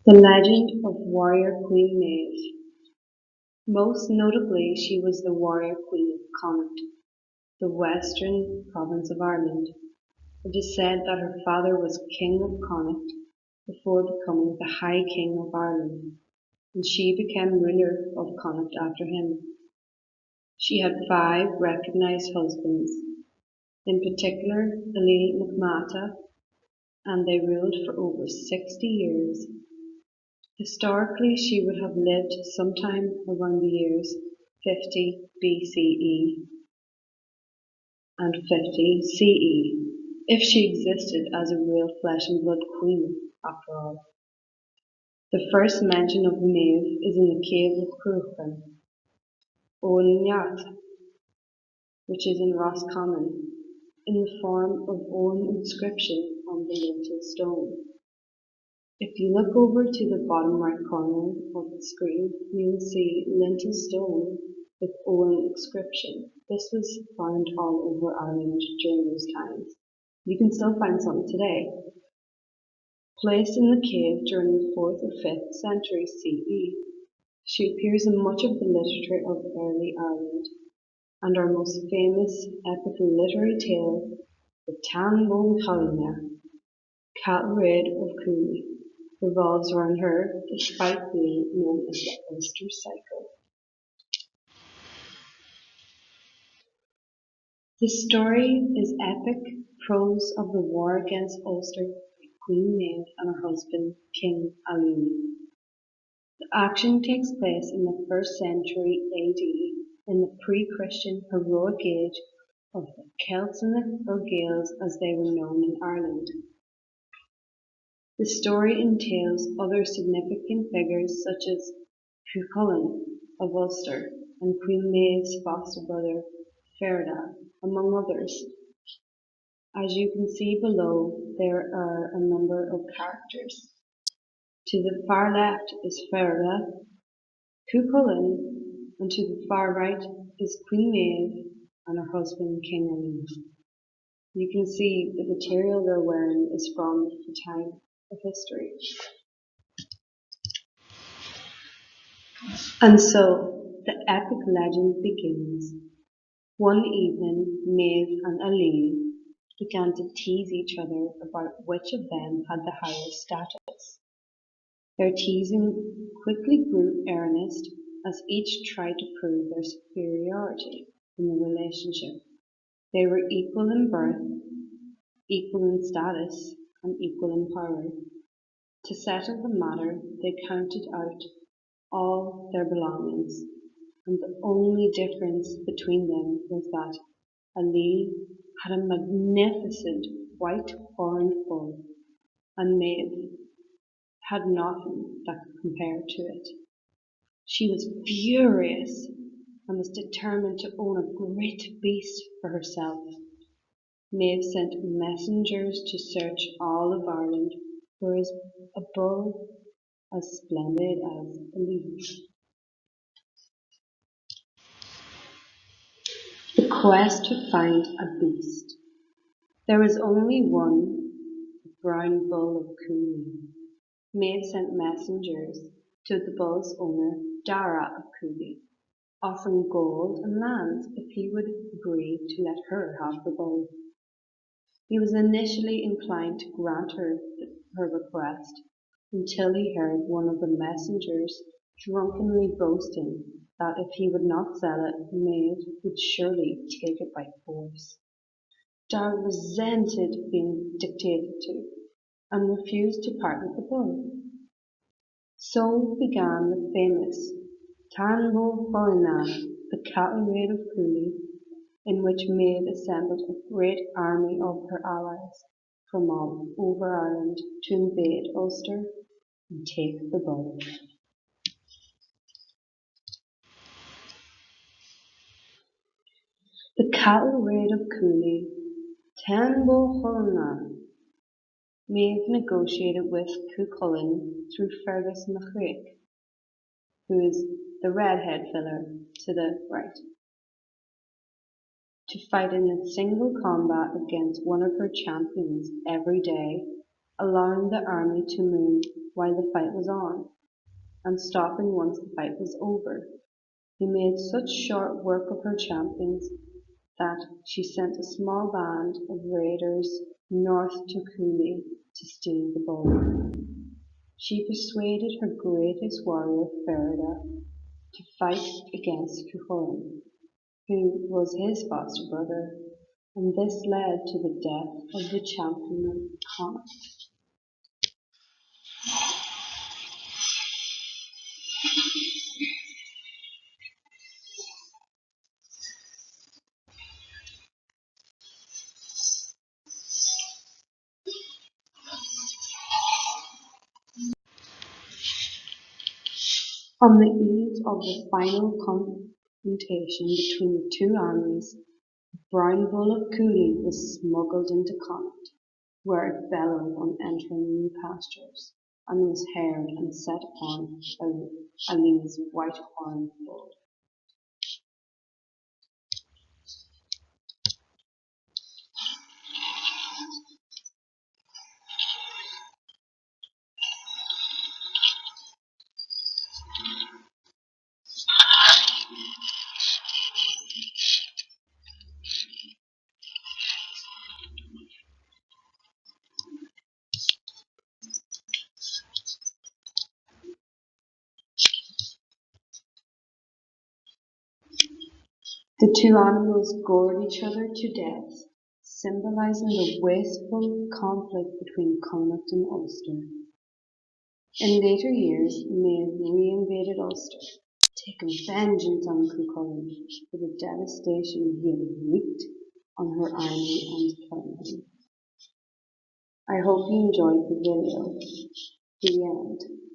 The legend of Warrior Queen Maeve. Most notably, she was the Warrior Queen of Connacht, the western province of Ireland. It is said that her father was King of Connacht before becoming the High King of Ireland, and she became ruler of Connacht after him. She had 5 recognised husbands, in particular Eire McMata, and they ruled for over 60 years. Historically, she would have lived sometime around the years 50 BCE and 50 CE, if she existed as a real flesh and blood queen, after all. The first mention of Maeve is in the cave of Cruachan, Owen which is in Roscommon, in the form of Owen inscription on the lintel stone. If you look over to the bottom right corner of the screen, you will see lintel stone with Owen inscription. This was found all over Ireland during those times. You can still find some today. Placed in the cave during the 4th or 5th century CE, she appears in much of the literature of early Ireland, and our most famous epic literary tale, the Tan Bón Callna, Cattle Raid of Cooley, revolves around her despite being known as the Ulster Cycle. The story is epic prose of the war against Ulster by Queen Maeve and her husband King Alun. The action takes place in the 1st century AD, in the pre-Christian heroic age of the Celts and the Gaels as they were known in Ireland. The story entails other significant figures such as Cuchulainn of Ulster and Queen Maeve's foster brother Ferda, among others. As you can see below, there are a number of characters. To the far left is Ferda, Cuchulainn, and to the far right is Queen Maeve and her husband King Alun. You can see the material they're wearing is from the time of history. And so the epic legend begins. One evening, Maeve and Alun began to tease each other about which of them had the higher status. Their teasing quickly grew earnest as each tried to prove their superiority in the relationship. They were equal in birth, equal in status, and equal in power. To settle the matter, they counted out all their belongings, and the only difference between them was that Ali had a magnificent white horned bull, and Maeve had nothing that could compare to it. She was furious and was determined to own a great beast for herself. Maeve sent messengers to search all of Ireland for a bull as splendid as Ali. The quest to find a beast. There was only one, the brown bull of Cooley. Maeve sent messengers to the bull's owner, Dara of Cooley, offering gold and lands if he would agree to let her have the bull. He was initially inclined to grant her request, until he heard one of the messengers drunkenly boasting that if he would not sell it, Maeve would surely take it by force. Dara resented being dictated to, and refused to part with the bull. So began the famous Tan Bó Cúailnge, the cattle raid of Cooley, in which Maeve assembled a great army of her allies from all over Ireland to invade Ulster and take the bull. The cattle raid of Cooley, Tan Bó Cúailnge. Maeve negotiated with Cuchulainn through Fergus MacRaich, who is the redhead filler to the right, to fight in a single combat against one of her champions every day, allowing the army to move while the fight was on, and stopping once the fight was over. He made such short work of her champions that she sent a small band of raiders north to Cooley to steal the bowl. She persuaded her greatest warrior, Ferida, to fight against Cuchulainn, who was his foster brother, and this led to the death of the champion Connacht. On the eve of the final confrontation between the two armies, the brown bull of Cooley was smuggled into Connacht, where it bellowed on entering new pastures, and was heard and set upon by Ali's white-horned bull. The two animals gored each other to death, symbolizing the wasteful conflict between Connacht and Ulster. In later years, Maeve re-invaded Ulster, taking vengeance on Cuchulainn for the devastation he had wreaked on her army and kingdom. I hope you enjoyed the video. The end.